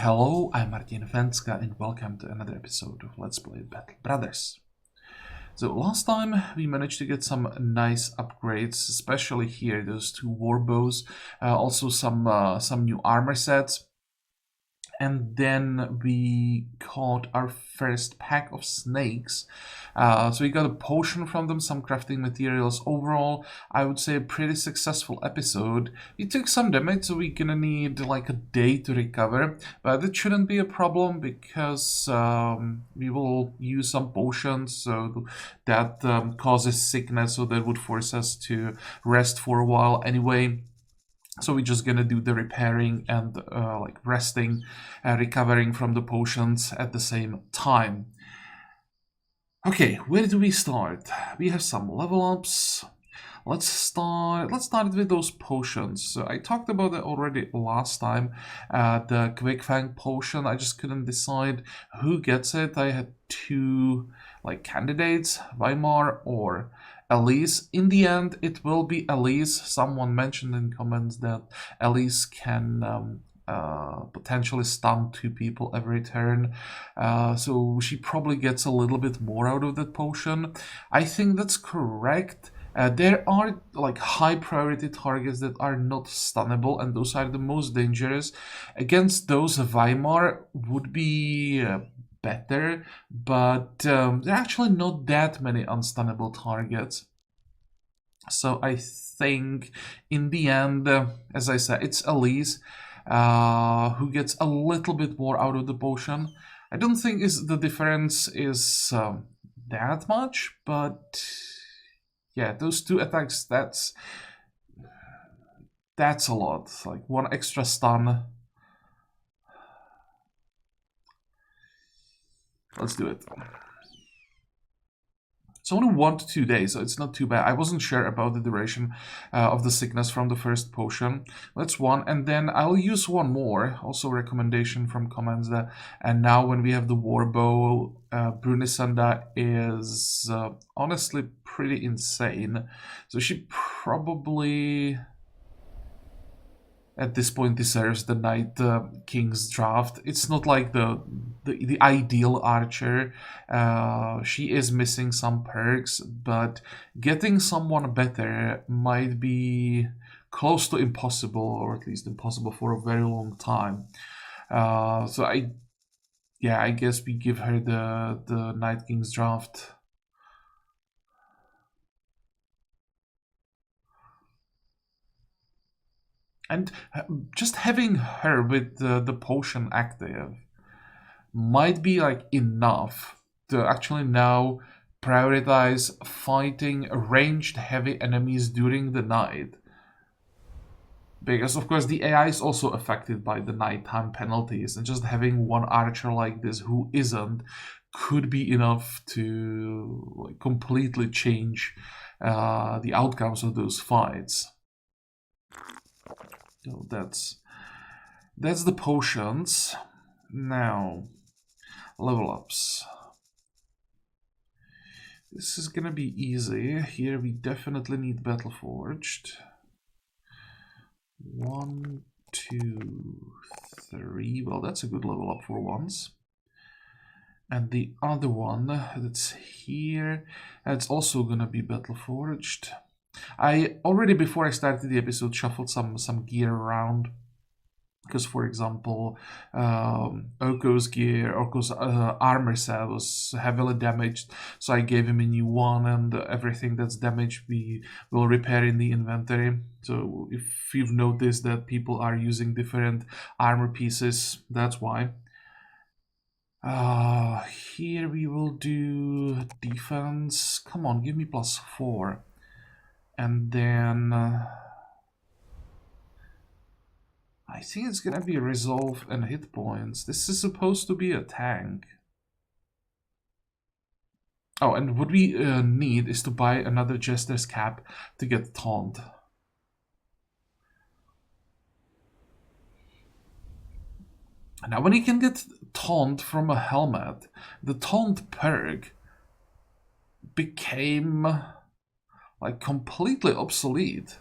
Hello, I'm Martin Fencka and welcome to another episode of Let's Play Battle Brothers. So last time we managed to get some nice upgrades, especially here, those two war bows, also some new armor sets. And then we caught our first pack of snakes. So we got a potion from them, some crafting materials. Overall, I would say a pretty successful episode. We took some damage, so we're gonna need like a day to recover. But it shouldn't be a problem because we will use some potions, so that causes sickness, so that would force us to rest for a while anyway. So we're just gonna do the repairing and like resting, recovering from the potions at the same time. Okay, where do we start? We have some level ups. Let's start with those potions. So I talked about it already last time. The Quick Fang potion. I just couldn't decide who gets it. I had two like candidates, Weimar or Elise. In the end, it will be Elise. Someone mentioned in comments that Elise can potentially stun two people every turn, so she probably gets a little bit more out of that potion. I think that's correct. There are like high priority targets that are not stunnable, and those are the most dangerous. Against those, Weimar would be better, but there are actually not that many unstunnable targets. So I think in the end, as I said, it's Elise who gets a little bit more out of the potion. I don't think the difference is that much, but yeah, those two attacks, that's a lot. Like one extra stun. Let's do it. It's only 1 to 2 days, so it's not too bad. I wasn't sure about the duration of the sickness from the first potion. That's one, and then I'll use one more. Also, recommendation from comments that, and now when we have the warbow, Brunisanda is honestly pretty insane. So she probably at this point deserves the Night King's draft. It's not like the ideal archer. She is missing some perks, but getting someone better might be close to impossible, or at least impossible for a very long time. So I guess we give her the Night King's draft. And just having her with the potion active might be like enough to actually now prioritize fighting ranged heavy enemies during the night. Because of course the AI is also affected by the nighttime penalties, and just having one archer like this who isn't could be enough to like completely change the outcomes of those fights. So that's the potions. Now, level ups. This is gonna be easy. Here we definitely need Battle Forged. 1, 2, 3. Well, that's a good level up for once. And the other one that's here, it's also gonna be Battle Forged. I already, before I started the episode, shuffled some gear around. Because, for example, Oko's gear, Oko's armor set was heavily damaged, so I gave him a new one, and everything that's damaged we will repair in the inventory. So if you've noticed that people are using different armor pieces, that's why. Here we will do defense. Come on, give me +4. And then I think it's gonna be resolve and hit points. This is supposed to be a tank. Oh, and what we need is to buy another Jester's Cap to get Taunt. Now, when you can get Taunt from a helmet, the Taunt perk became like completely obsolete.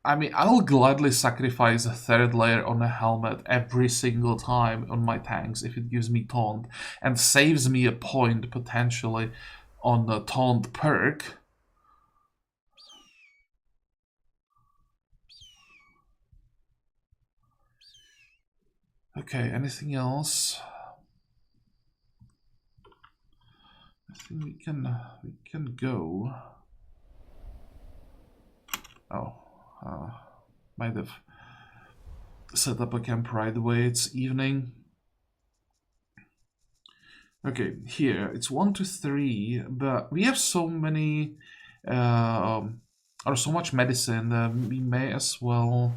I mean, I'll gladly sacrifice a third layer on a helmet every single time on my tanks if it gives me taunt and saves me a point potentially on the taunt perk. Okay, anything else? I think we can go. Oh, might have set up a camp right away. It's evening. Okay, here it's 1 to 3, but we have so many, or so much medicine that we may as well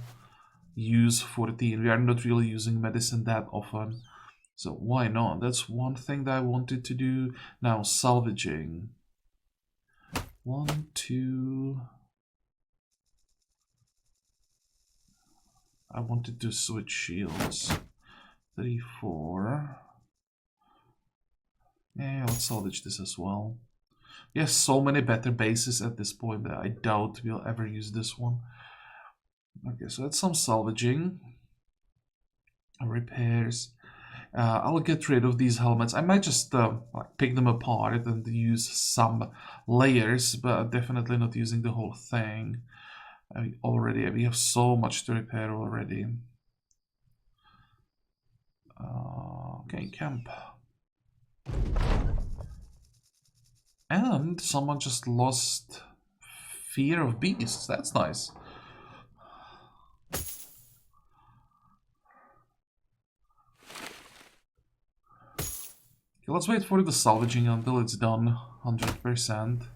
use 14. We are not really using medicine that often, so why not? That's one thing that I wanted to do. Now, salvaging. 1, 2. I wanted to switch shields. 3, 4. Yeah, let's salvage this as well. We have so many better bases at this point that I doubt we'll ever use this one. Okay, so that's some salvaging. Repairs. I'll get rid of these helmets. I might just pick them apart and use some layers, but definitely not using the whole thing. We have so much to repair already. Okay, camp. And someone just lost fear of beasts. That's nice. Okay, let's wait for the salvaging until it's done 100%.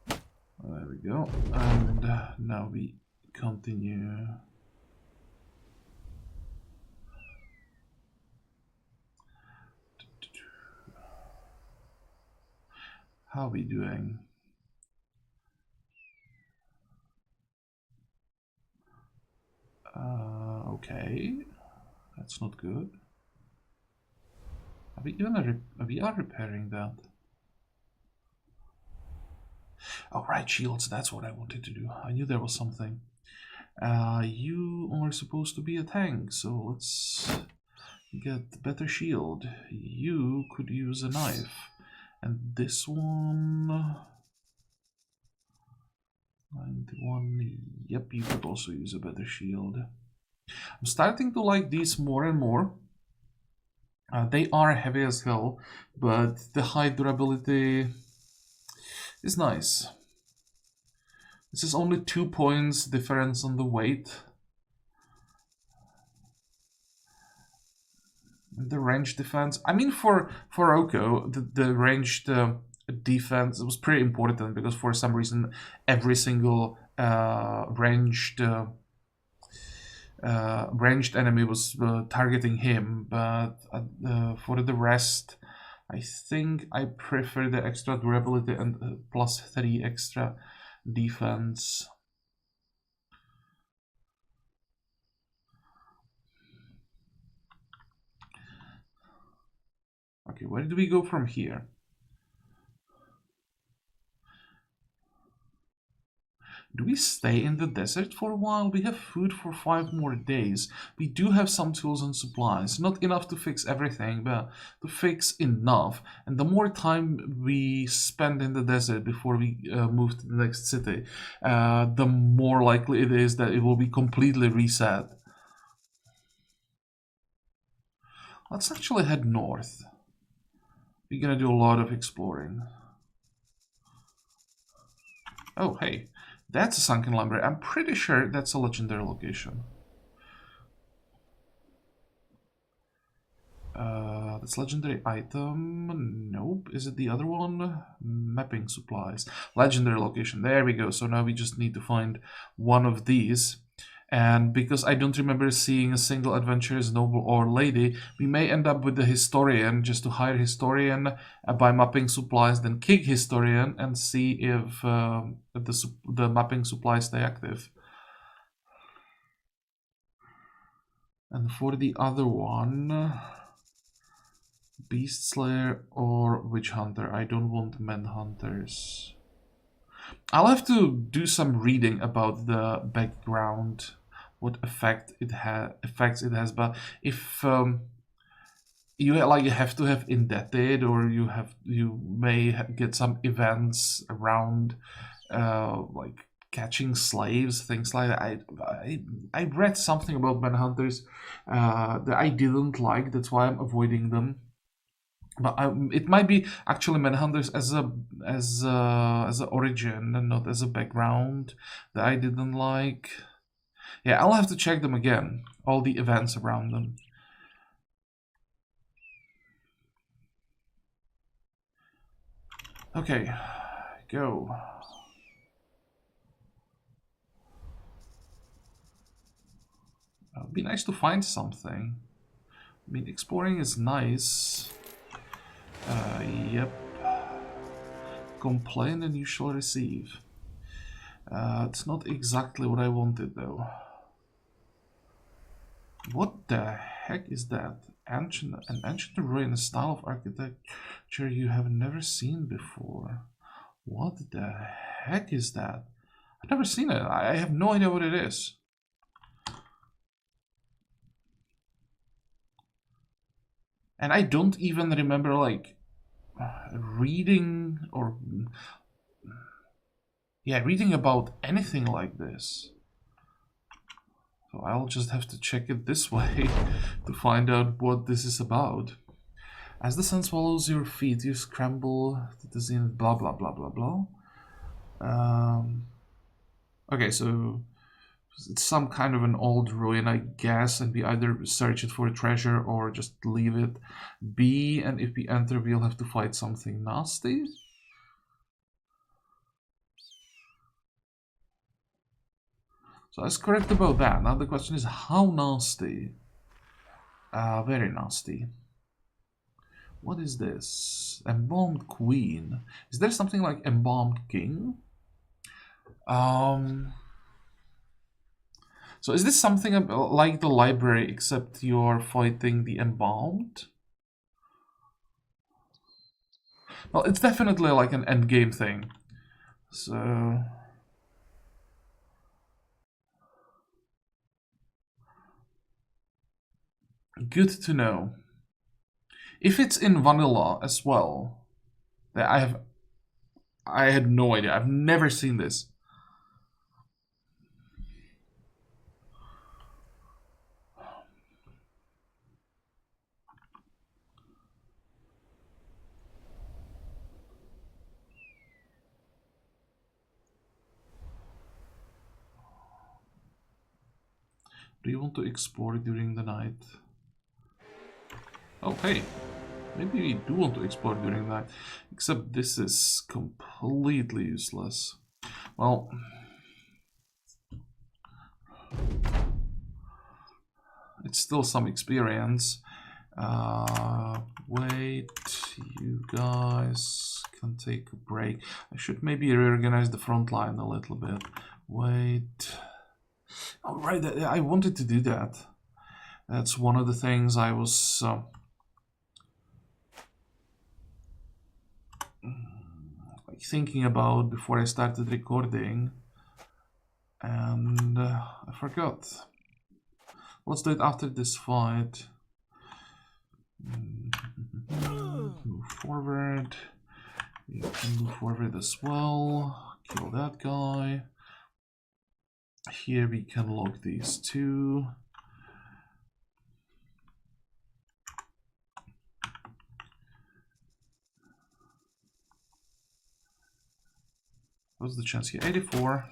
There we go. And now we continue. How are we doing? Okay, that's not good. We are repairing that. Oh, right, shields. That's what I wanted to do. I knew there was something. You are supposed to be a tank, so let's get better shield. You could use a knife. And this one... 91, yep, you could also use a better shield. I'm starting to like these more and more. They are heavy as hell, but the high durability is nice. This is only 2 points difference on the weight. The range defense, I mean, for Oko, the ranged defense was pretty important because for some reason every single ranged enemy was targeting him, but for the rest, I think I prefer the extra durability and +3 extra defense. Okay, where do we go from here? Do we stay in the desert for a while? We have food for 5 more days. We do have some tools and supplies. Not enough to fix everything, but to fix enough. And the more time we spend in the desert before we move to the next city, the more likely it is that it will be completely reset. Let's actually head north. We're gonna do a lot of exploring. Oh, hey. That's a sunken library. I'm pretty sure that's a legendary location. That's legendary item. Nope. Is it the other one? Mapping supplies. Legendary location. There we go. So now we just need to find one of these. And because I don't remember seeing a single adventurous noble or lady, we may end up with the historian, just to hire historian, buy mapping supplies, then kick historian and see if the mapping supplies stay active. And for the other one, Beast Slayer or Witch Hunter. I don't want men hunters. I'll have to do some reading about the background, what effects it has. But if you have to have Indebted, or you may get some events around like catching slaves, things like that. I read something about manhunters that I didn't like. That's why I'm avoiding them. But it might be actually manhunters as a origin and not as a background that I didn't like. Yeah, I'll have to check them again. All the events around them. Okay, go. It'd be nice to find something. I mean, exploring is nice. Yep. Complain and you shall receive. It's not exactly what I wanted, though. What the heck is that? An ancient ruin, a style of architecture you have never seen before. What the heck is that? I've never seen it. I have no idea what it is. And I don't even remember, like, reading or... yeah, reading about anything like this. So I'll just have to check it this way to find out what this is about. As the sun swallows your feet, you scramble to the zenith, blah blah blah blah blah. Okay, so it's some kind of an old ruin, I guess, and we either search it for a treasure or just leave it be, and if we enter, we'll have to fight something nasty. So I was correct about that. Now the question is, how nasty? Very nasty. What is this? Embalmed Queen. Is there something like Embalmed King? So is this something like the library, except you're fighting the Embalmed? Well, it's definitely like an endgame thing. So... good to know. If it's in vanilla as well, I had no idea. I've never seen this. Do you want to explore during the night? Oh, hey. Maybe we do want to explore during the night. Except this is completely useless. Well... it's still some experience. Wait, you guys can take a break. I should maybe reorganize the front line a little bit. Wait. Oh, right, I wanted to do that. That's one of the things I was thinking about before I started recording. And I forgot. Let's do it after this fight. Move forward. You can move forward as well. Kill that guy. Here we can lock these two. What's the chance here? 84.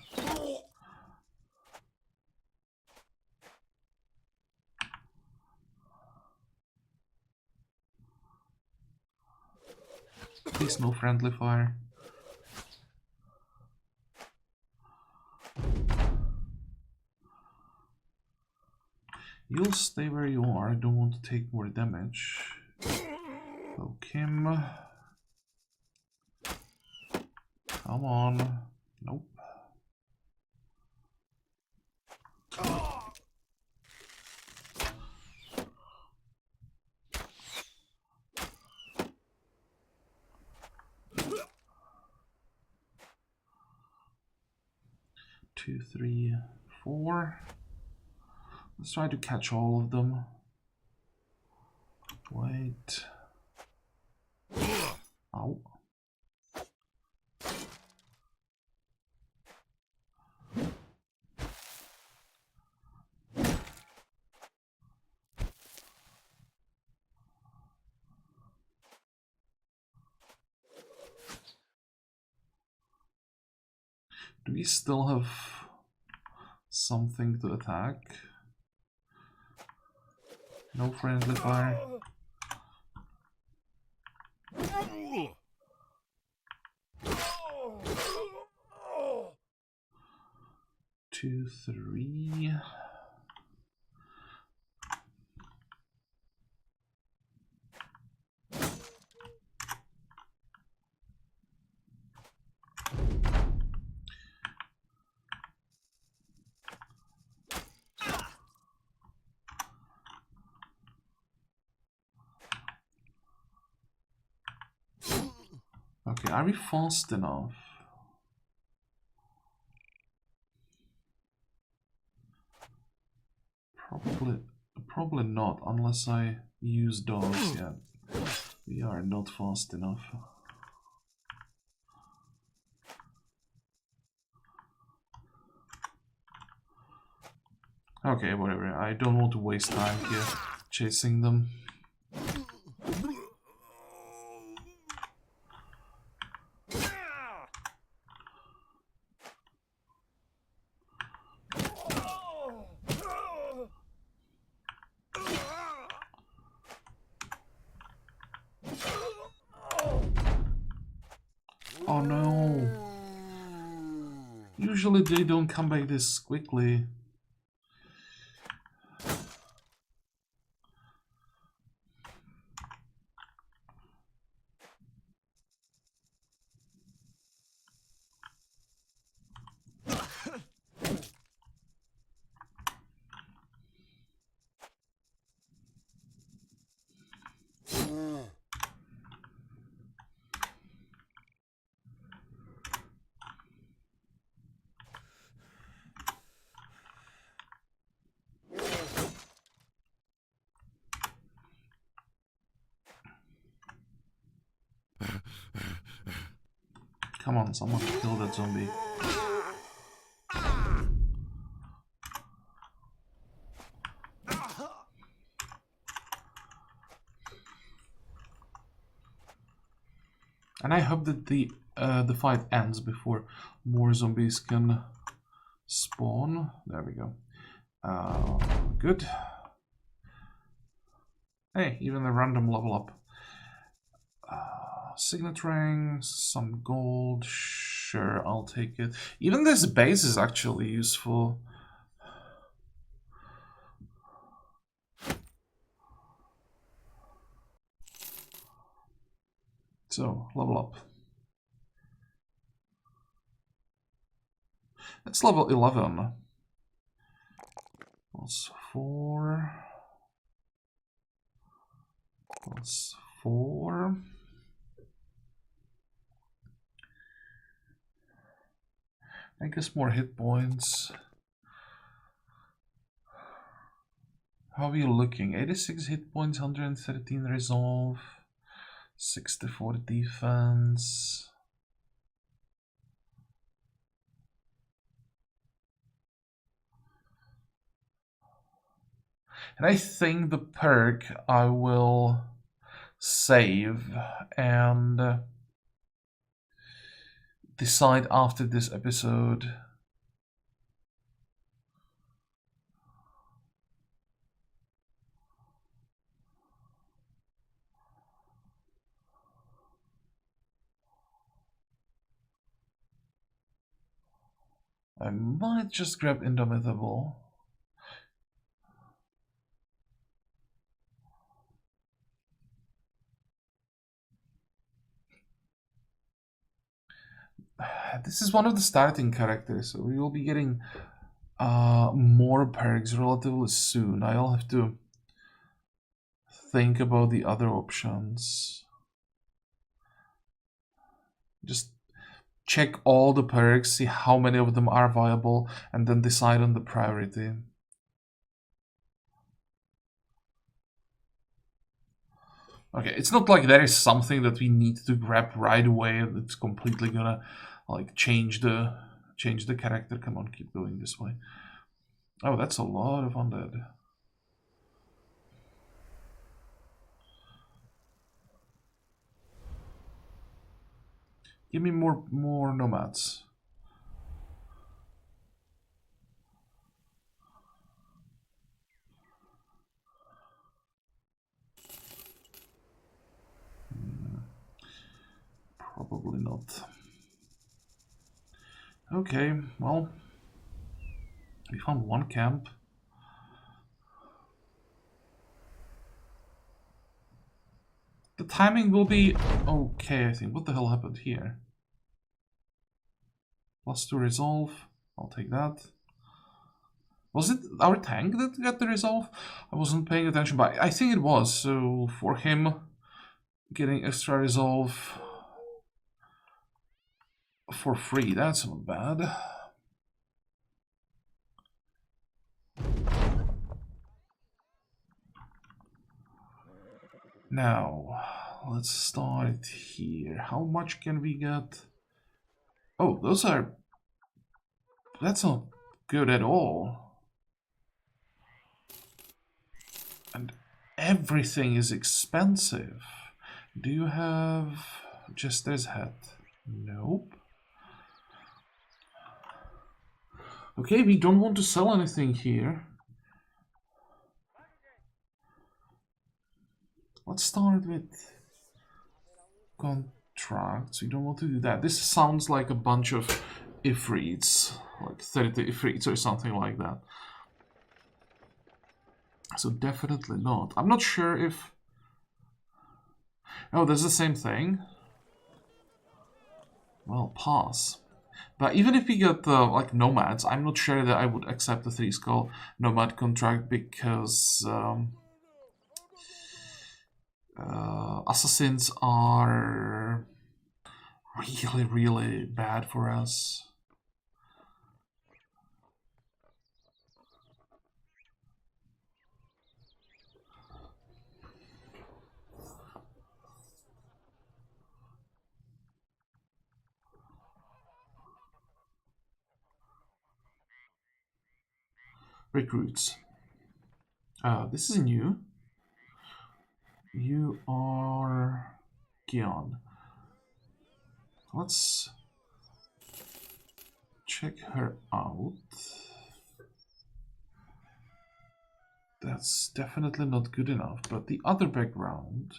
Please no friendly fire. You'll stay where you are. I don't want to take more damage. Poke him. Come on. Nope. 2, 3, 4. Let's try to catch all of them. Wait. Ow. Do we still have something to attack? No friendly fire. Two, 3. Okay, are we fast enough? Probably not, unless I use dogs. Yeah, we are not fast enough. Okay, whatever. I don't want to waste time here chasing them. Oh no! Usually they don't come back this quickly. Come on, someone kill that zombie. And I hope that the fight ends before more zombies can spawn. There we go. Good. Hey, even a random level up. Signet rings, some gold. Sure, I'll take it. Even this base is actually useful. So, level up. It's level 11. Plus 4. Plus 4. I guess more hit points. How are you looking? 86 hit points, 113 resolve, 64 defense. And I think the perk I will save and decide after this episode. I might just grab Indomitable. This is one of the starting characters, so we will be getting more perks relatively soon. I'll have to think about the other options. Just check all the perks, see how many of them are viable, and then decide on the priority. Okay, it's not like there is something that we need to grab right away and it's completely gonna like change the character. Come on, keep going this way. Oh, that's a lot of undead. Give me more nomads. Probably not. Okay, well, we found one camp. The timing will be okay, I think. What the hell happened here? +2 resolve. I'll take that. Was it our tank that got the resolve? I wasn't paying attention, but I think it was. So for him, getting extra resolve for free, that's not bad. Now, let's start here. How much can we get? Oh, those are... That's not good at all. And everything is expensive. Do you have Jester's hat? Nope. Okay, we don't want to sell anything here. Let's start with contracts. We don't want to do that. This sounds like a bunch of e38s, like 30 e38s or something like that. So definitely not. I'm not sure if... Oh, that's the same thing. Well, pass. But even if we get like nomads, I'm not sure that I would accept the 3 skull nomad contract because assassins are really bad for us. Recruits. This is new. You are Kion. Let's check her out. That's definitely not good enough, but the other background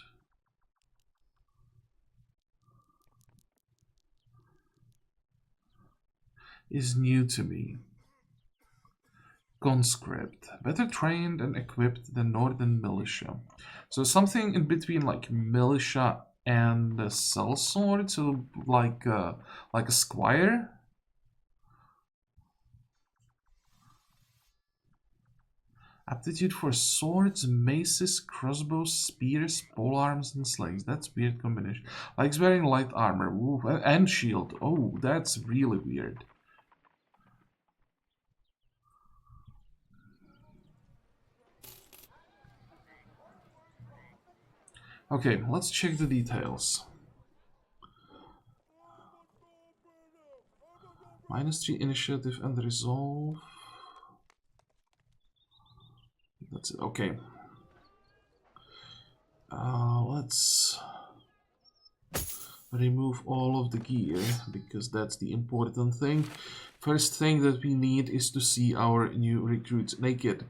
is new to me. Conscript, better trained and equipped than Northern Militia. So something in between like militia and a sellsword, so like a squire. Aptitude for swords, maces, crossbows, spears, polearms, and slings. That's weird combination. Likes wearing light armor. Ooh, and shield. Oh, that's really weird. Okay, let's check the details. -3 initiative and resolve. That's it. Okay. Let's remove all of the gear because that's the important thing. First thing that we need is to see our new recruits naked.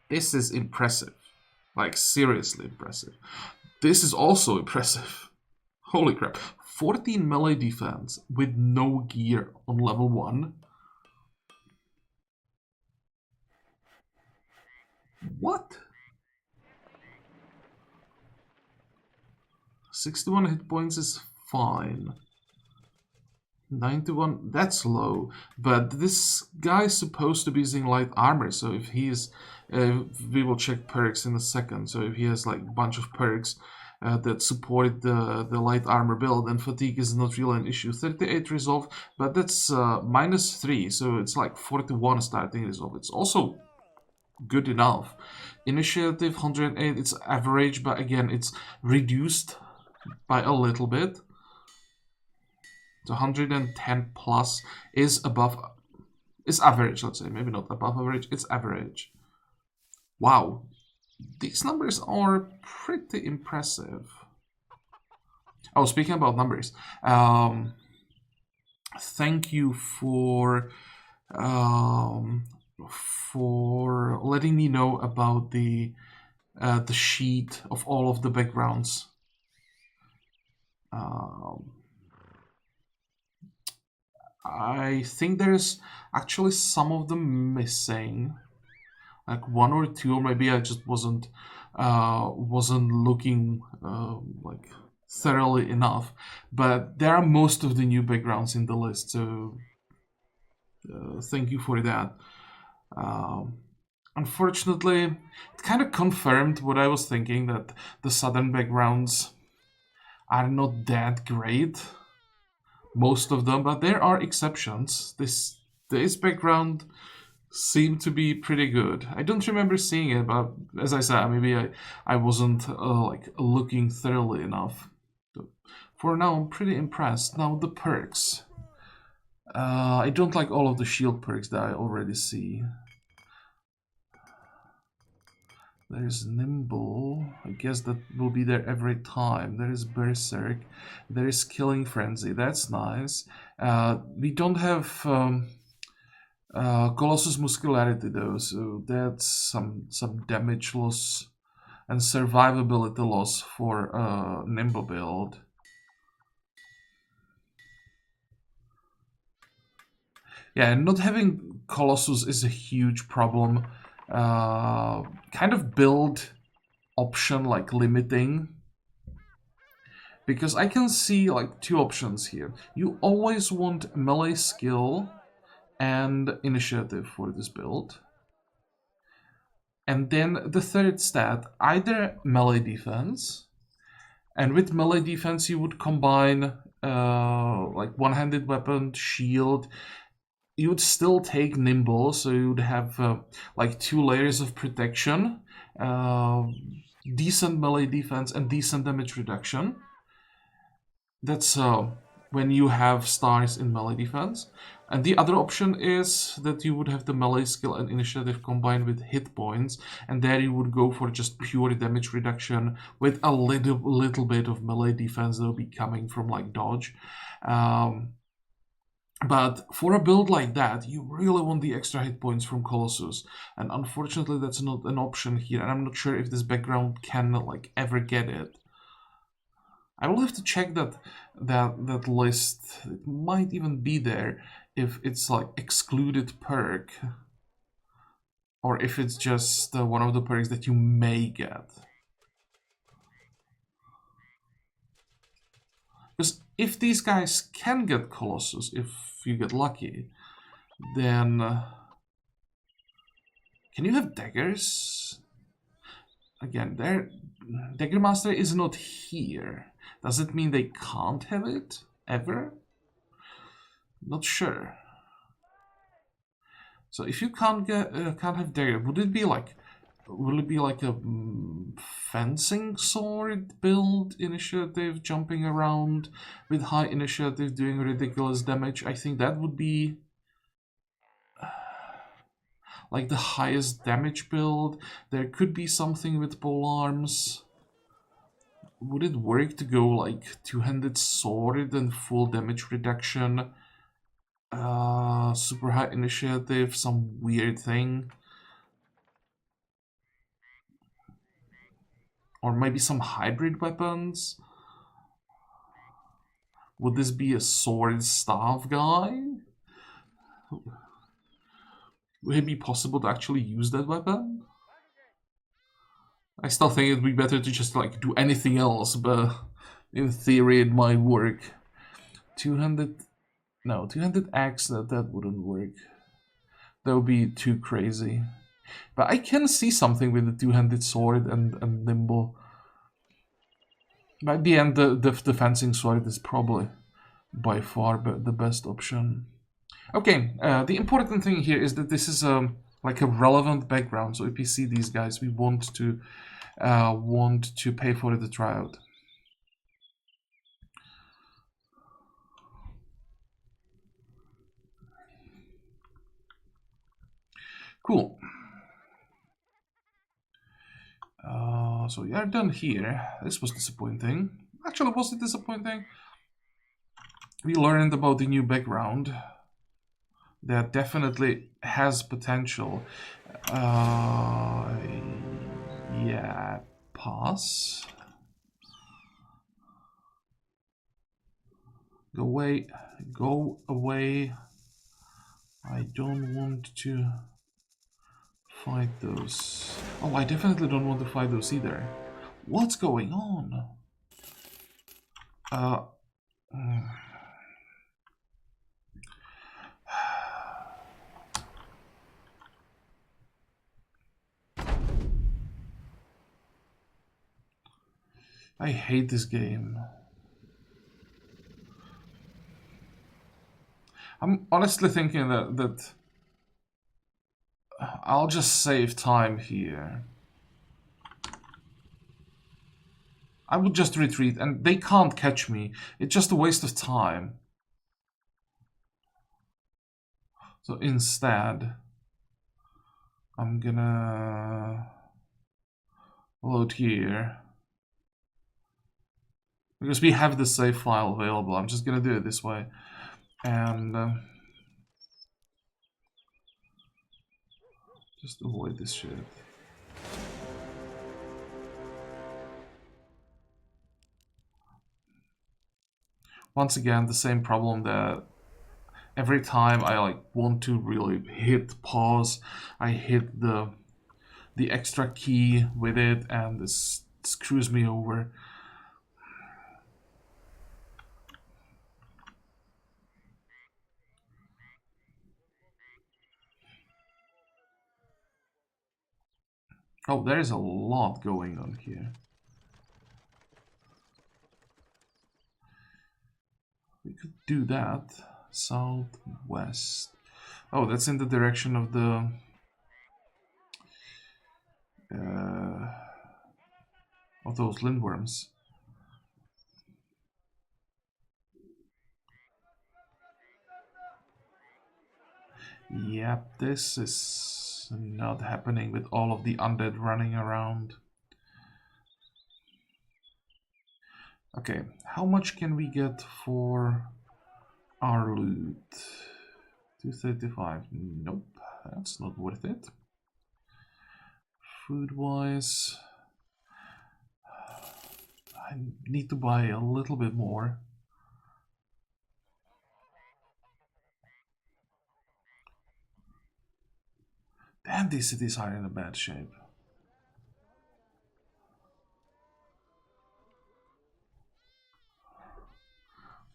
This is impressive. Like, seriously impressive. This is also impressive. Holy crap. 14 melee defense with no gear on level 1. What? 61 hit points is fine. 91, that's low. But this guy's supposed to be using light armor, so if he is... we will check perks in a second. So if he has like a bunch of perks, that support the light armor build, and fatigue is not really an issue. 38 resolve, but that's -3, so it's like 41 starting resolve. It's also good enough. Initiative 108, it's average, but again, it's reduced by a little bit. So 110 plus is above, is average, let's say, maybe not above average, it's average. Wow, these numbers are pretty impressive. Oh, speaking about numbers, thank you for letting me know about the sheet of all of the backgrounds. I think there's actually some of them missing, like one or two, or maybe I just wasn't looking like thoroughly enough. But there are most of the new backgrounds in the list, so thank you for that. Unfortunately, it kind of confirmed what I was thinking, that the southern backgrounds are not that great, most of them, but there are exceptions. This background seemed to be pretty good. I don't remember seeing it, but as I said, maybe I wasn't like looking thoroughly enough. But for now, I'm pretty impressed. Now the perks. I don't like all of the shield perks that I already see. There's Nimble. I guess that will be there every time. There is Berserk. There is Killing Frenzy. That's nice. We don't have Colossus Muscularity though, so that's some damage loss and survivability loss for Nimble build. Yeah, not having Colossus is a huge problem. Kind of build option like limiting, because I can see like two options here. You always want melee skill and initiative for this build, and then the third stat, either melee defense, and with melee defense you would combine like one-handed weapon, shield. You would still take nimble, so you would have like 2 layers of protection, decent melee defense and decent damage reduction. That's when you have stars in melee defense. And the other option is that you would have the melee skill and initiative combined with hit points, and there you would go for just pure damage reduction with a little bit of melee defense that will be coming from like dodge. But for a build like that, you really want the extra hit points from Colossus, and unfortunately that's not an option here, and I'm not sure if this background can like ever get it. I will have to check that list. It might even be there if it's like excluded perk, or if it's just one of the perks that you may get. Because if these guys can get Colossus, if you get lucky, then can you have daggers? Again, Dagger Master is not here. Does it mean they can't have it ever? Not sure. So if you can't have dagger, would it be like a fencing sword build initiative, jumping around with high initiative, doing ridiculous damage? I think that would be like the highest damage build. There could be something with pole arms. Would it work to go like two-handed sword and full damage reduction? Super high initiative, some weird thing. Or maybe some hybrid weapons? Would this be a sword staff guy? Would it be possible to actually use that weapon? I still think it'd be better to just like do anything else, but in theory it might work. Two-handed axe, that wouldn't work. That would be too crazy. But I can see something with the two-handed sword and nimble. By the end, the fencing sword is probably by far the best option. Okay, the important thing here is that this is like a relevant background. So if you see these guys, we want to pay for the tryout. Cool. So we are done here. This was disappointing. Actually, was it disappointing? We learned about the new background. That definitely has potential. Yeah, pass. Go away. Go away. I don't want to fight those. Oh, I definitely don't want to fight those either. What's going on? I hate this game. I'm honestly thinking that I'll just save time here. I would just retreat, and they can't catch me. It's just a waste of time. So instead, I'm gonna load here. Because we have the save file available, I'm just gonna do it this way. And just avoid this shit. Once again, the same problem that every time I like want to really hit pause, I hit the extra key with it, and this screws me over. Oh, there is a lot going on here. We could do that. Southwest. Oh, that's in the direction of the of those lindworms. Yep, this is not happening with all of the undead running around. Okay, how much can we get for our loot? 235. Nope, that's not worth it. Food-wise, I need to buy a little bit more. Damn, these cities are in a bad shape.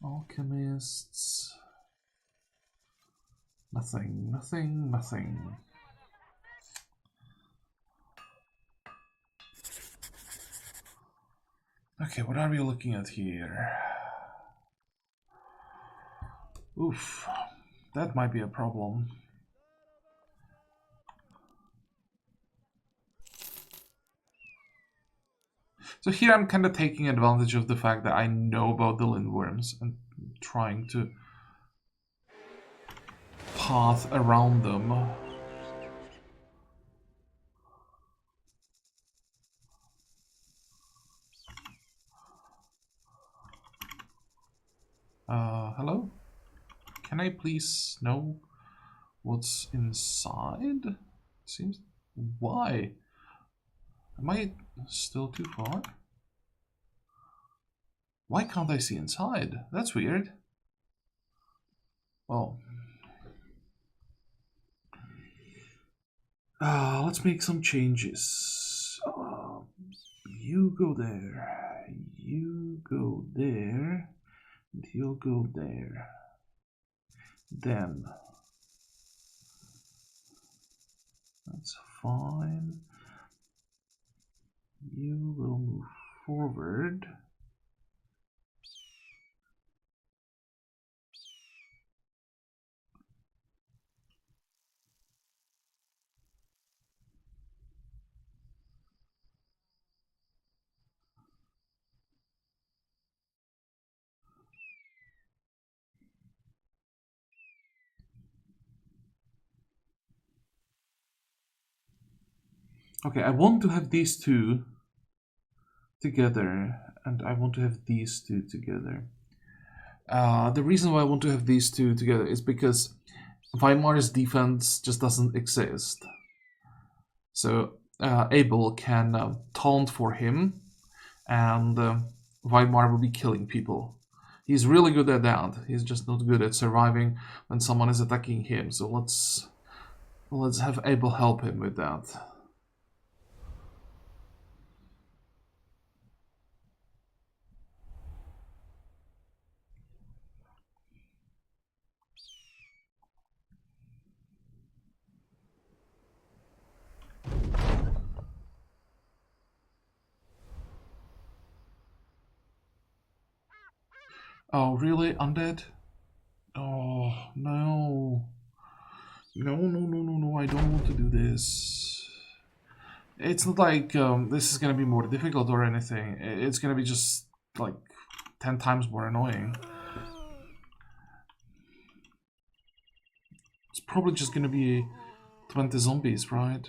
Alchemists. Nothing, nothing, nothing. Okay, what are we looking at here? Oof, that might be a problem. So here I'm kind of taking advantage of the fact that I know about the lindworms and trying to path around them. Hello? Can I please know what's inside? Seems... Why? Am I still too far? Why can't I see inside? That's weird. Well... let's make some changes. You go there. You go there. And he'll go there. Then... That's fine. You will move forward. Okay, I want to have these two together, and I want to have these two together. The reason why I want to have these two together is because Weimar's defense just doesn't exist. So Abel can taunt for him, and Weimar will be killing people. He's really good at that. He's just not good at surviving when someone is attacking him. So let's have Abel help him with that. Oh, really? Undead? Oh, no. No, I don't want to do this. It's not like this is gonna be more difficult or anything. It's gonna be just like 10 times more annoying. It's probably just gonna be 20 zombies, right?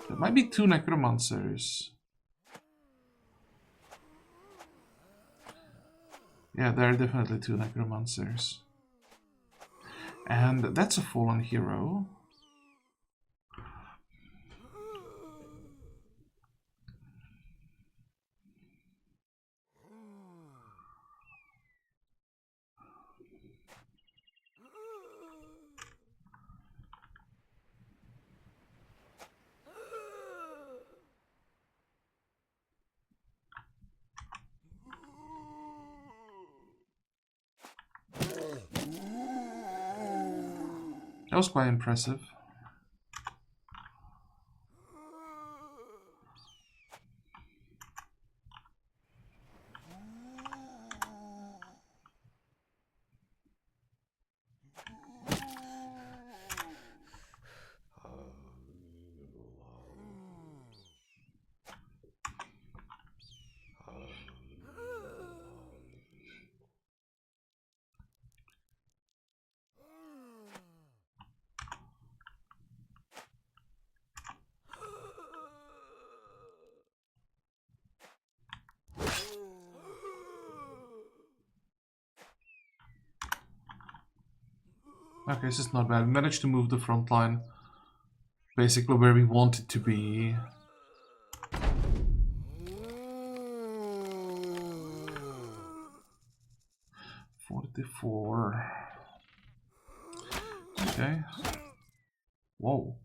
There might be 2 necromancers. Yeah, there are definitely 2 necromancers. And that's a fallen hero. That was quite impressive. Okay, this is not bad. We managed to move the front line basically where we want it to be. $44. Okay. Whoa.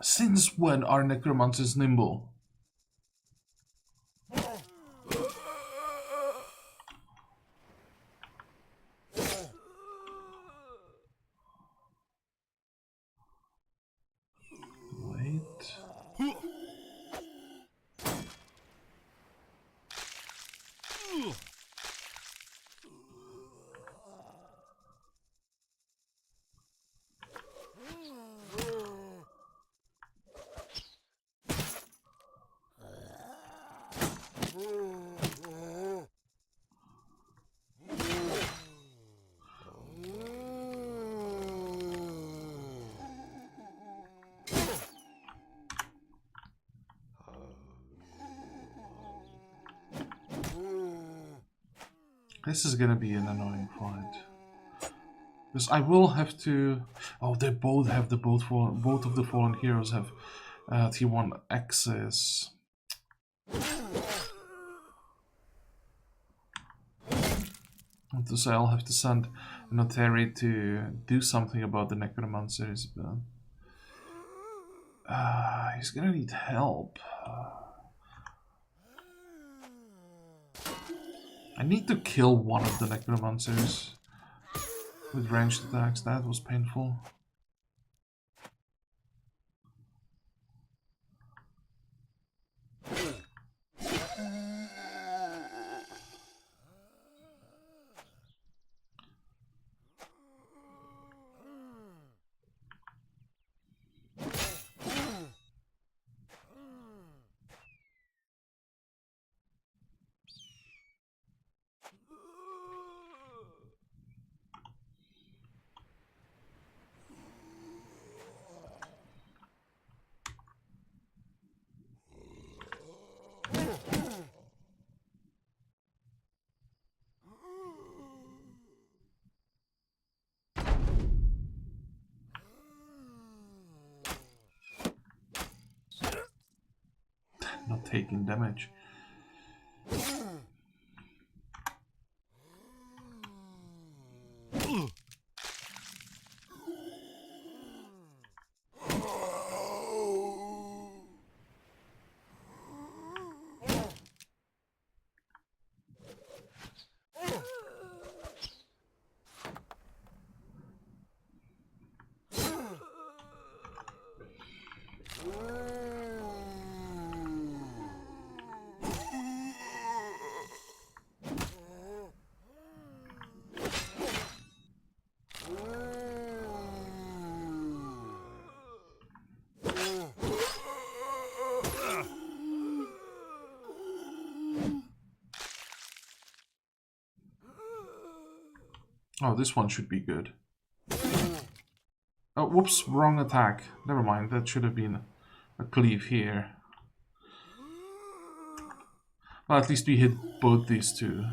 Since when are necromancers nimble? Wait. This is gonna be an annoying fight. Because I will have to... Oh, they both have both of the fallen heroes have T1 access. To say I'll have to send Notary to do something about the necromancers, but he's gonna need help. I need to kill one of the necromancers with ranged attacks. That was painful. taking damage. Oh, this one should be good. Oh, whoops, wrong attack. Never mind, that should have been a cleave here. Well, at least we hit both these two.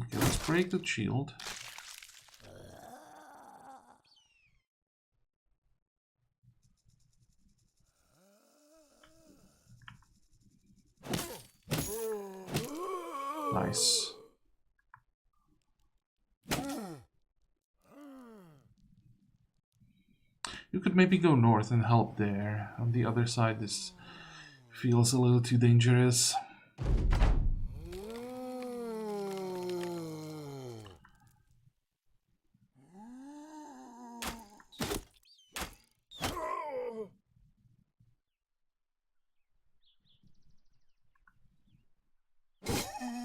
Okay, let's break the shield. Nice. You could maybe go north and help there. On the other side, this feels a little too dangerous.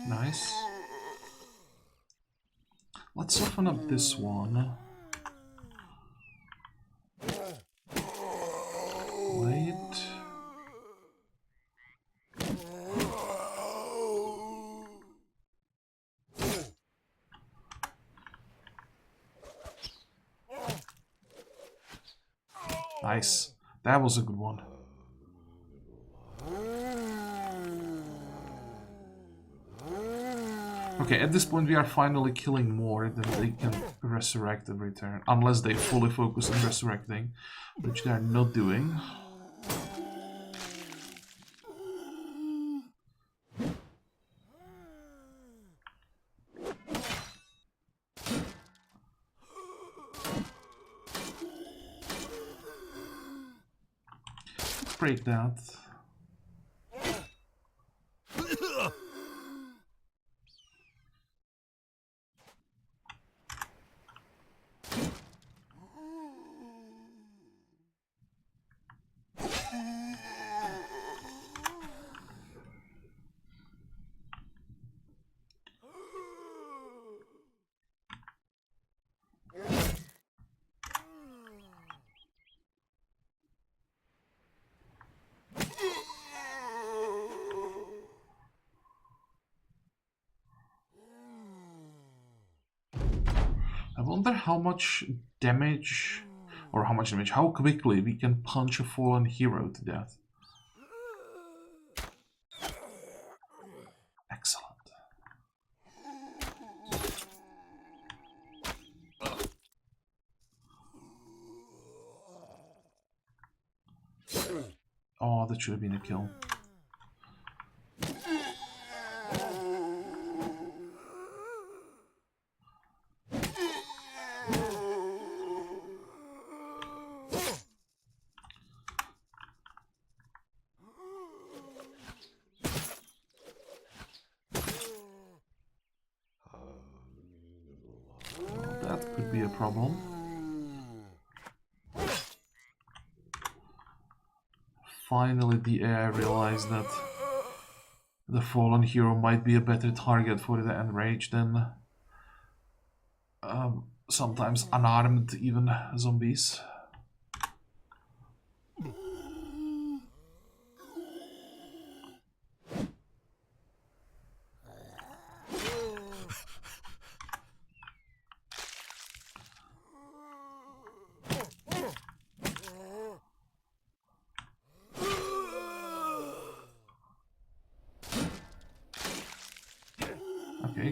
Nice. Let's soften up this one. Wait. Nice. That was a good one. Okay, at this point we are finally killing more than they can resurrect every turn. Unless they fully focus on resurrecting, which they are not doing. Break that. I wonder how much damage, or how quickly we can punch a fallen hero to death. Excellent. Oh, that should have been a kill. That could be a problem. Finally, the AI realized that the fallen hero might be a better target for the enraged than sometimes unarmed even zombies.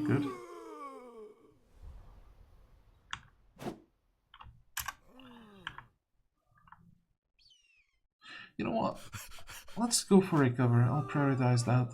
good. You know what? Let's go for recover. I'll prioritize that.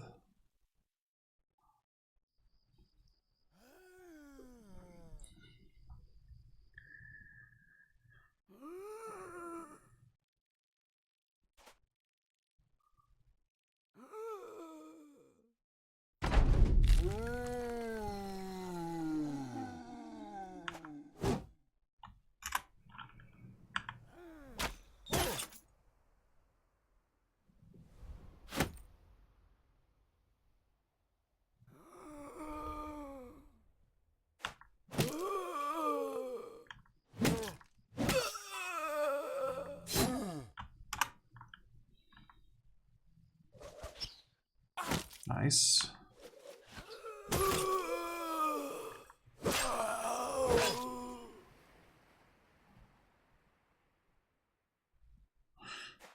Nice.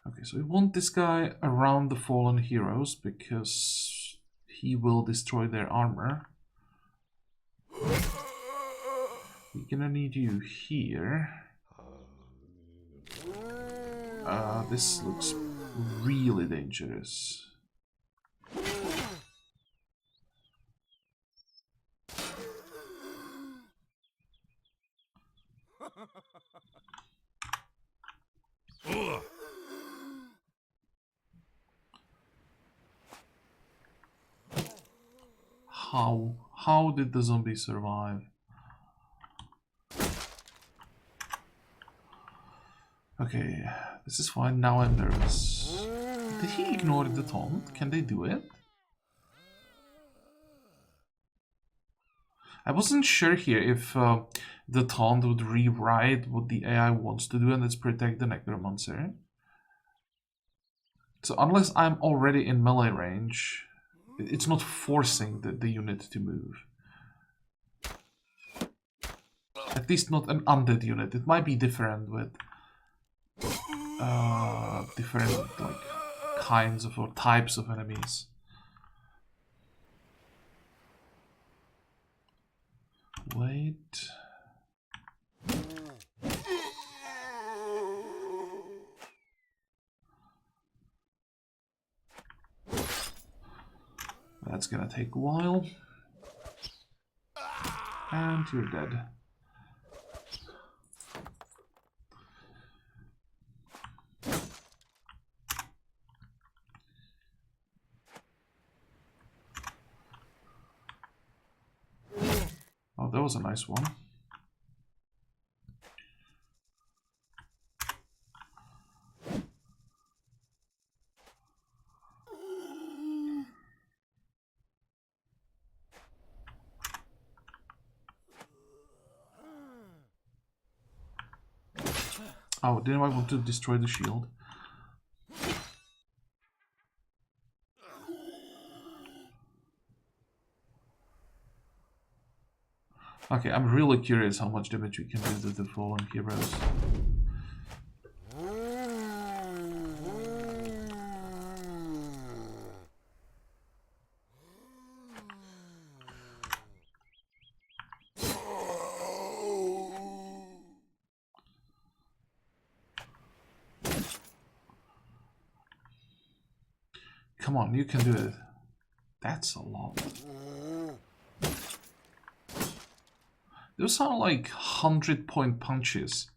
Okay, so we want this guy around the fallen heroes because he will destroy their armor. We're gonna need you here. This looks really dangerous. How did the zombie survive? Okay, this is fine. Now I'm nervous. Did he ignore the taunt? Can they do it? I wasn't sure here if the taunt would rewrite what the AI wants to do, and let's protect the necromancer. So unless I'm already in melee range, it's not forcing the unit to move. At least not an undead unit. It might be different with different like kinds of or types of enemies. Wait. That's gonna take a while. And you're dead. Oh, that was a nice one. Oh, didn't I want to destroy the shield? Okay, I'm really curious how much damage we can do to the fallen heroes. Come on, you can do it. That's a lot. Those sound like 100-point punches.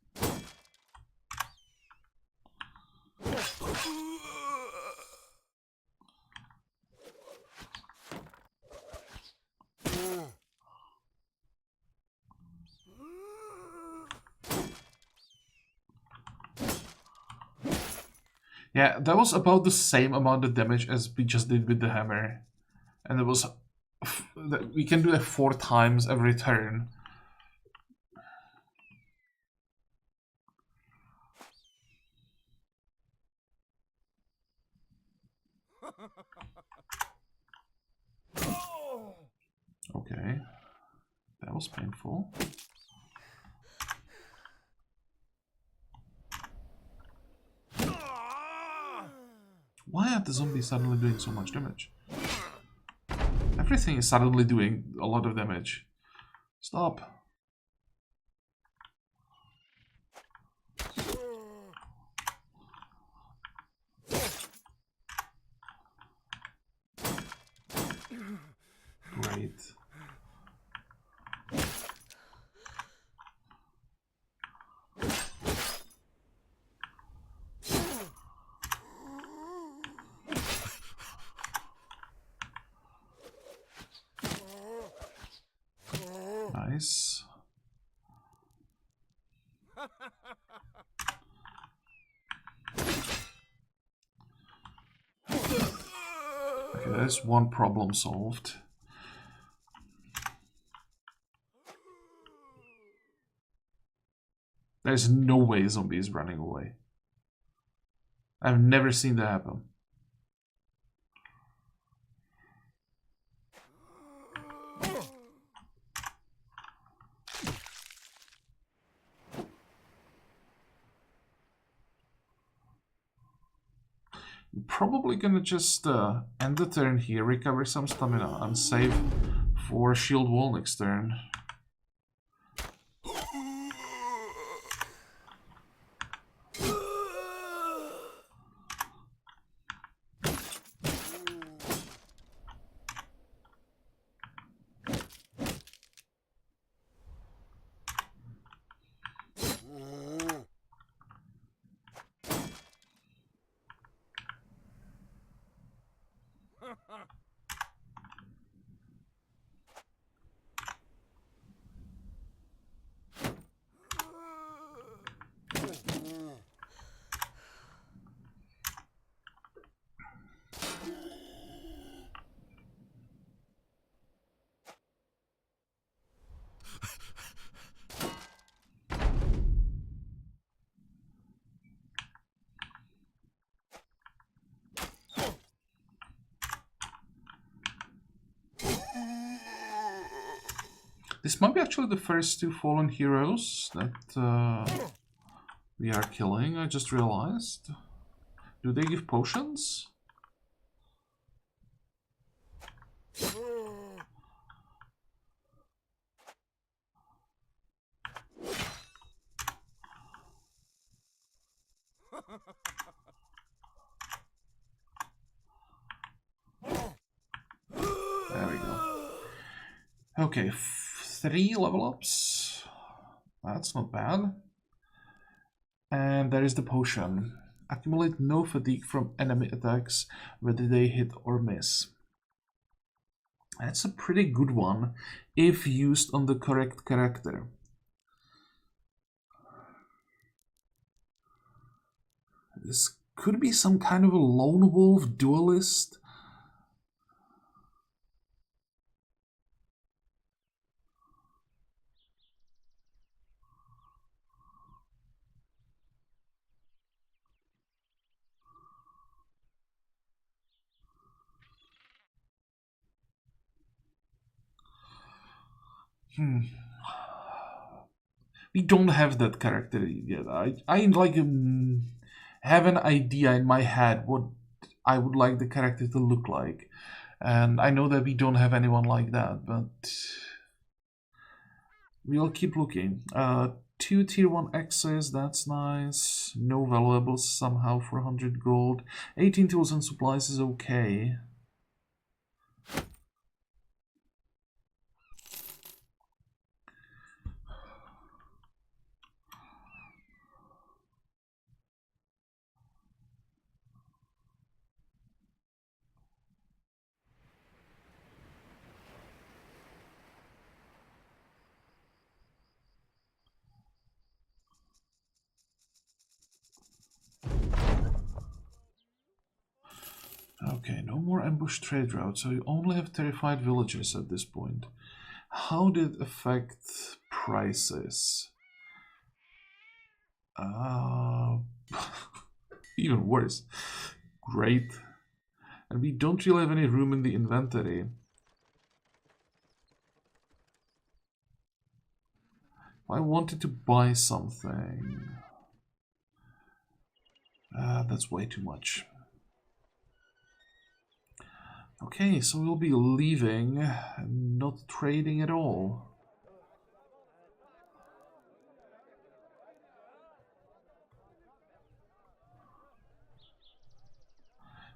Yeah, that was about the same amount of damage as we just did with the hammer. And it was... we can do it 4 times every turn. Okay. That was painful. Why are the zombies suddenly doing so much damage? I Everything is suddenly doing a lot of damage. Stop. Great. Nice. Okay, there's one problem solved. There's no way zombie is running away. I've never seen that happen. I'm probably gonna just end the turn here, recover some stamina, and save for shield wall next turn. This might be actually the first two fallen heroes that we are killing, I just realized. Do they give potions? There we go. Okay, 3 level ups. That's not bad. And there is the potion. Accumulate no fatigue from enemy attacks, whether they hit or miss. That's a pretty good one, if used on the correct character. This could be some kind of a lone wolf duelist. We don't have that character yet. I like have an idea in my head what I would like the character to look like, and I know that we don't have anyone like that, but we'll keep looking. 2 tier 1 X's, that's nice. No valuables somehow for 100 gold. 18 tools and supplies is okay. Okay, no more ambush trade route, so you only have terrified villagers at this point. How did it affect prices? Even worse. Great. And we don't really have any room in the inventory. I wanted to buy something. That's way too much. Okay, so we'll be leaving and not trading at all.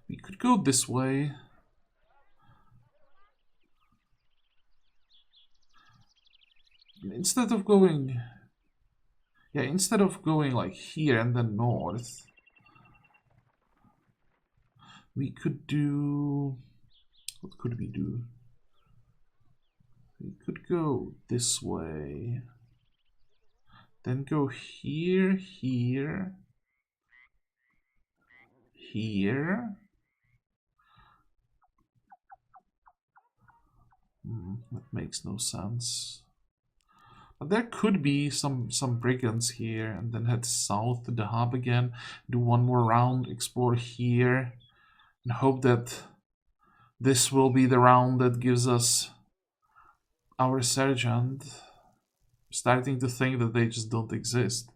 We could go this way. Instead of going... Yeah, instead of going like here and then north, we could do... What could we do? We could go this way. Then go here, here, here. That makes no sense. But there could be some brigands here, and then head south to the hub again, do one more round, explore here, and hope that this will be the round that gives us our sergeant. Starting to think that they just don't exist.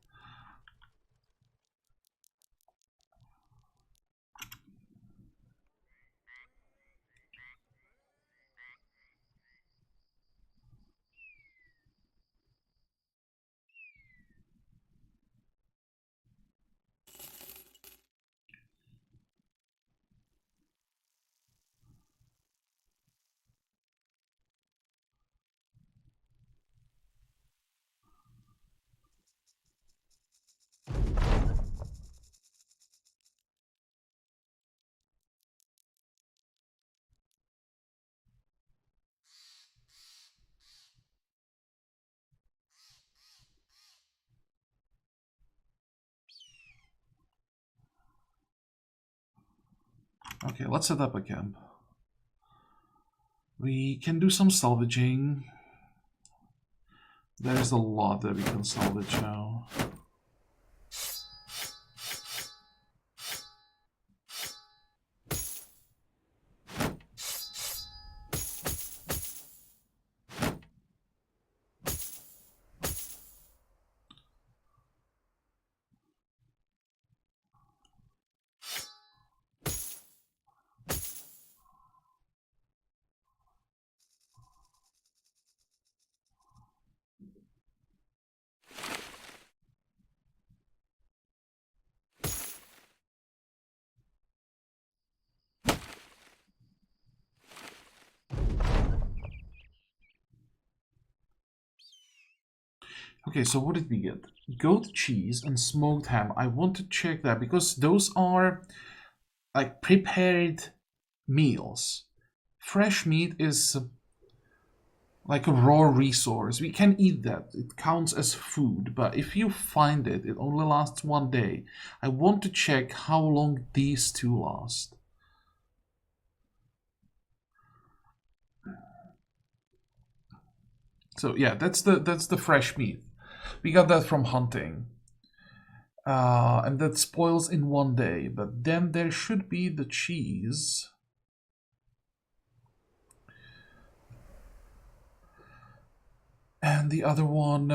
Okay, let's set up a camp. We can do some salvaging. There's a lot that we can salvage now. Okay, so what did we get? Goat cheese and smoked ham. I want to check that because those are like prepared meals. Fresh meat is like a raw resource. We can eat that. It counts as food. But if you find it, it only lasts 1 day. I want to check how long these two last. So yeah, that's the fresh meat. We got that from hunting. And that spoils in 1 day. But then there should be the cheese. And the other one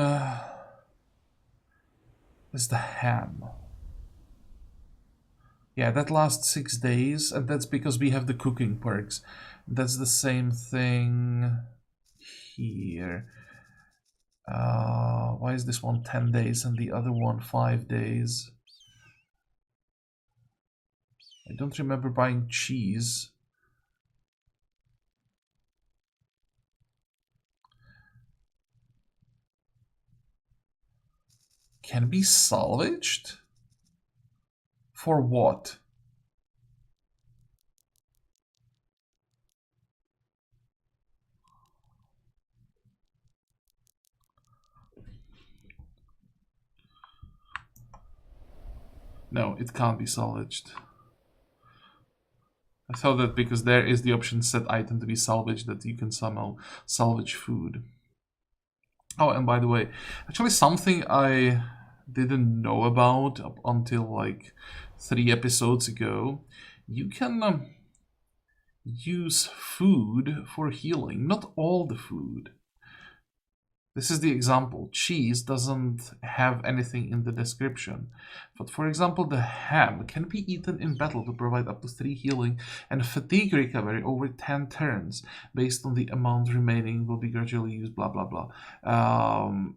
is the ham. Yeah, that lasts 6 days, and that's because we have the cooking perks. That's the same thing here. Why is this one 10 days and the other one 5 days? I don't remember buying cheese. Can be salvaged? For what? No, it can't be salvaged. I thought that because there is the option set item to be salvaged that you can somehow salvage food. Oh, and by the way, actually something I didn't know about up until like 3 episodes ago. You can use food for healing. Not all the food. This is the example. Cheese doesn't have anything in the description. But for example, the ham can be eaten in battle to provide up to 3 healing and fatigue recovery over 10 turns. Based on the amount remaining will be gradually used, blah, blah, blah. I'm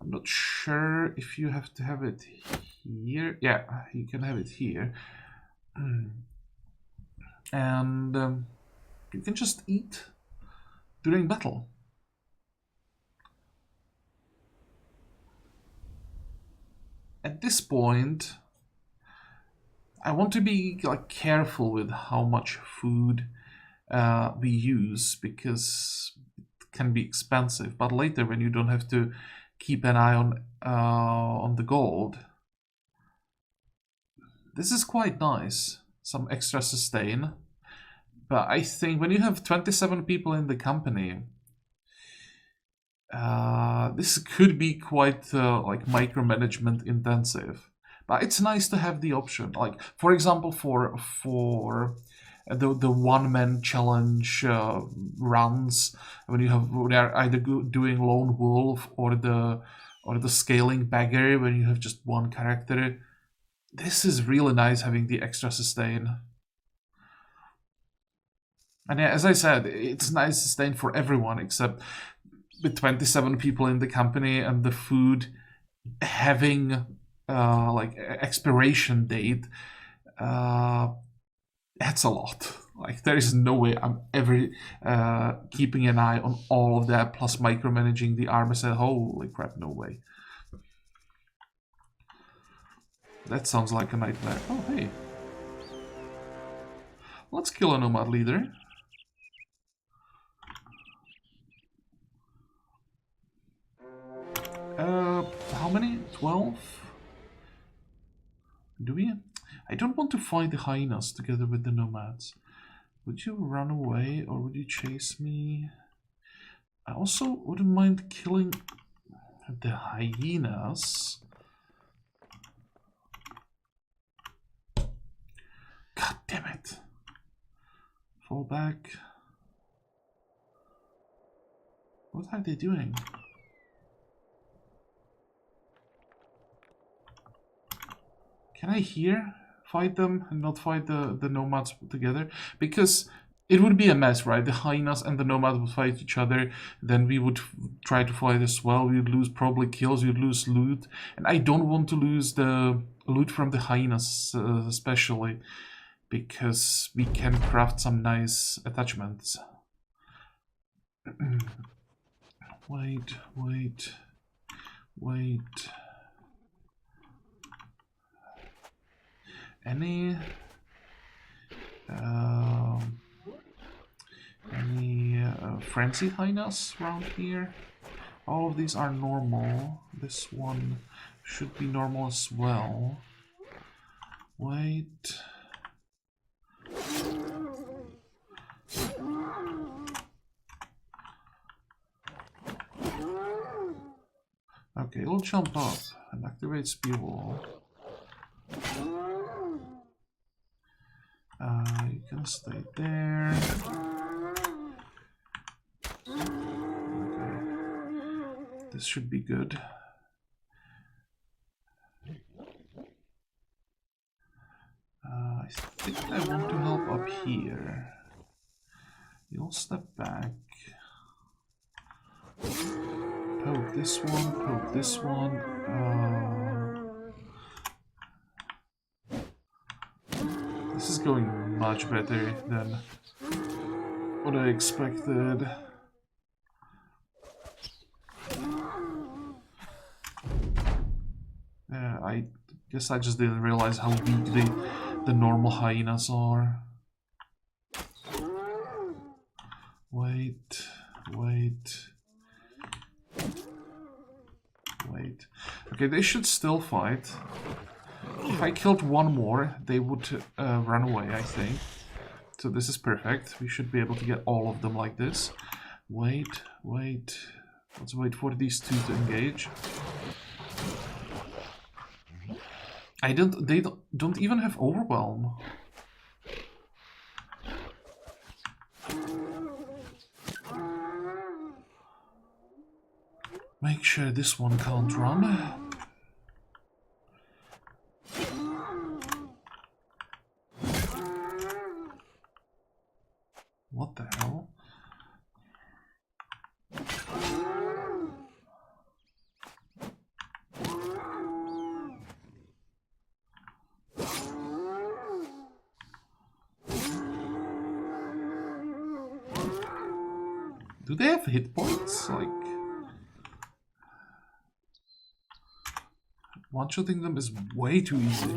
not sure if you have to have it here. Yeah, you can have it here. And you can just eat during battle. At this point, I want to be like careful with how much food we use, because it can be expensive. But later, when you don't have to keep an eye on the gold, this is quite nice. Some extra sustain. But I think when you have 27 people in the company, this could be quite like micromanagement intensive. But it's nice to have the option. Like, for example, for the one-man challenge runs, when they're either doing lone wolf or the scaling beggar, when you have just one character. This is really nice, having the extra sustain. And yeah, as I said, it's nice sustain for everyone, except with 27 people in the company and the food having like expiration date. That's a lot. Like, there is no way I'm ever keeping an eye on all of that, plus micromanaging the armor set. Holy crap, no way. That sounds like a nightmare. Oh, hey. Let's kill a nomad leader. How many? 12? Do we? I don't want to fight the hyenas together with the nomads. Would you run away or would you chase me? I also wouldn't mind killing the hyenas. God damn it. Fall back. What are they doing? Can I here fight them and not fight the nomads together? Because it would be a mess, right? The hyenas and the nomads would fight each other. Then we would try to fight as well. We would lose probably kills. We would lose loot. And I don't want to lose the loot from the hyenas especially, because we can craft some nice attachments. Wait. Any frenzy hyenas around here? All of these are normal. This one should be normal as well. Wait. Okay, we'll jump up and activate spear wall. You can stay there. Okay. This should be good. I think I want to help up here. You'll step back. Poke this one, poke this one. This is going much better than what I expected. I guess I just didn't realize how weak the normal hyenas are. Wait. Okay, they should still fight. If I killed one more, they would run away, I think. So this is perfect. We should be able to get all of them like this. Wait. Let's wait for these two to engage. They don't even have overwhelm. Make sure this one can't run. What the hell? Do they have hit points? Like, one-shotting them is way too easy.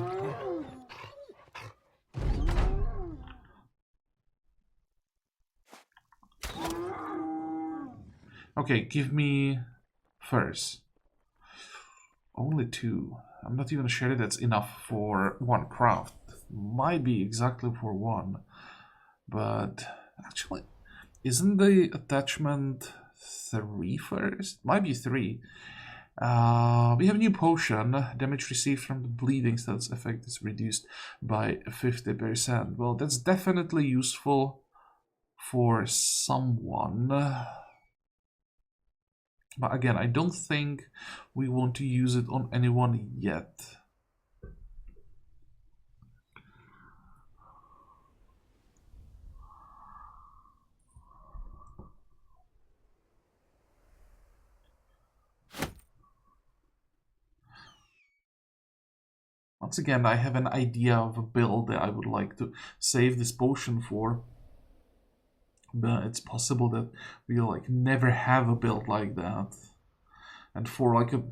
Okay, give me first. Only 2. I'm not even sure that's enough for 1 craft. Might be exactly for 1. But actually, isn't the attachment 3 first? Might be 3. We have a new potion. Damage received from the bleeding stats effect is reduced by 50%. Well, that's definitely useful for someone. But again, I don't think we want to use it on anyone yet. Once again, I have an idea of a build that I would like to save this potion for. But it's possible that we'll like never have a build like that. And for like a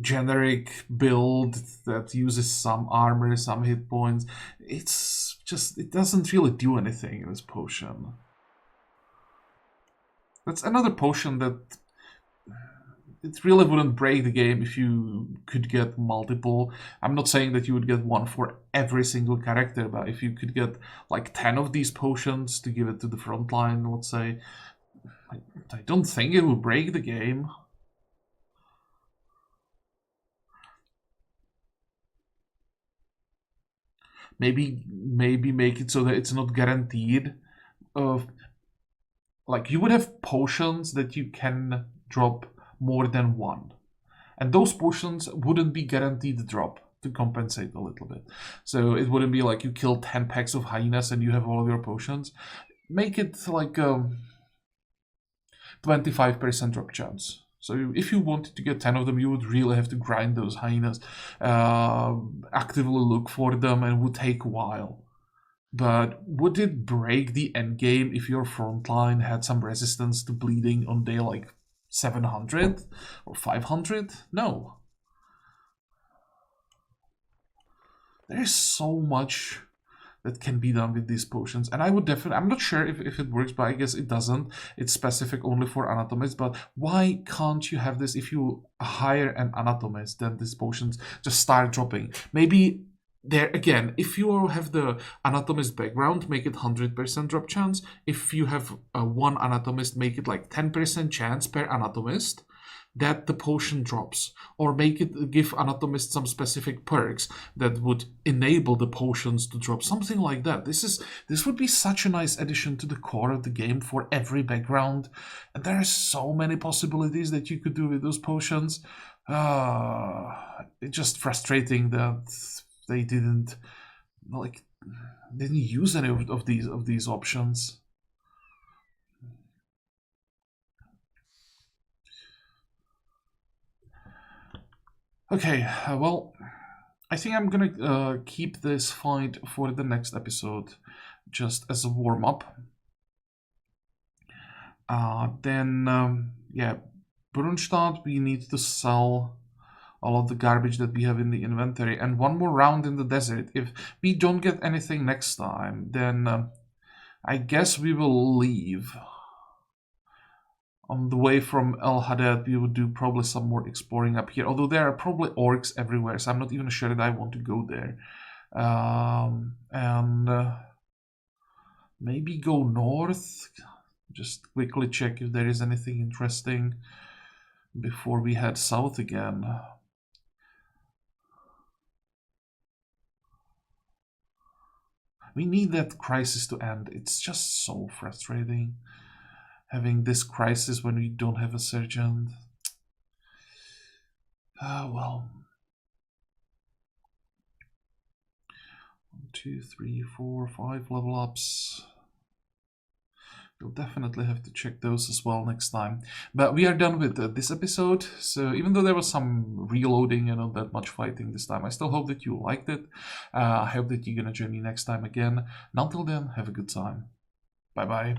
generic build that uses some armor, some hit points, it's just, it doesn't really do anything in this potion. That's another potion that it really wouldn't break the game if you could get multiple. I'm not saying that you would get one for every single character, but if you could get like 10 of these potions to give it to the front line, let's say, I don't think it would break the game. Maybe make it so that it's not guaranteed. Like you would have potions that you can drop more than 1. And those potions wouldn't be guaranteed drop to compensate a little bit. So it wouldn't be like you kill 10 packs of hyenas and you have all of your potions. Make it like 25% drop chance. So if you wanted to get 10 of them, you would really have to grind those hyenas, actively look for them, and it would take a while. But would it break the end game if your front line had some resistance to bleeding on day like 700 or 500? No. There's so much that can be done with these potions, and I would definitely, I'm not sure if it works, but I guess it doesn't. It's specific only for anatomists. But why can't you have this if you hire an anatomist, then these potions just start dropping? Maybe there again, if you have the anatomist background, make it 100% drop chance. If you have one anatomist, make it like 10% chance per anatomist that the potion drops, or make it give anatomists some specific perks that would enable the potions to drop, something like that. This would be such a nice addition to the core of the game for every background, and there are so many possibilities that you could do with those potions. It's just frustrating that they didn't use any of these options. Okay, well, I think I'm gonna keep this fight for the next episode, just as a warm-up. Yeah, Brunstadt, we need to sell all of the garbage that we have in the inventory, and one more round in the desert. If we don't get anything next time, then I guess we will leave. On the way from El Haddad, we would do probably some more exploring up here. Although there are probably orcs everywhere, so I'm not even sure that I want to go there. Maybe go north. Just quickly check if there is anything interesting before we head south again. We need that crisis to end. It's just so frustrating. having this crisis when we don't have a sergeant. Well. 1, 2, 3, 4, 5 level ups. We'll definitely have to check those as well next time. But we are done with this episode. So even though there was some reloading and not that much fighting this time, I still hope that you liked it. I hope that you're gonna join me next time again. And until then, have a good time. Bye bye.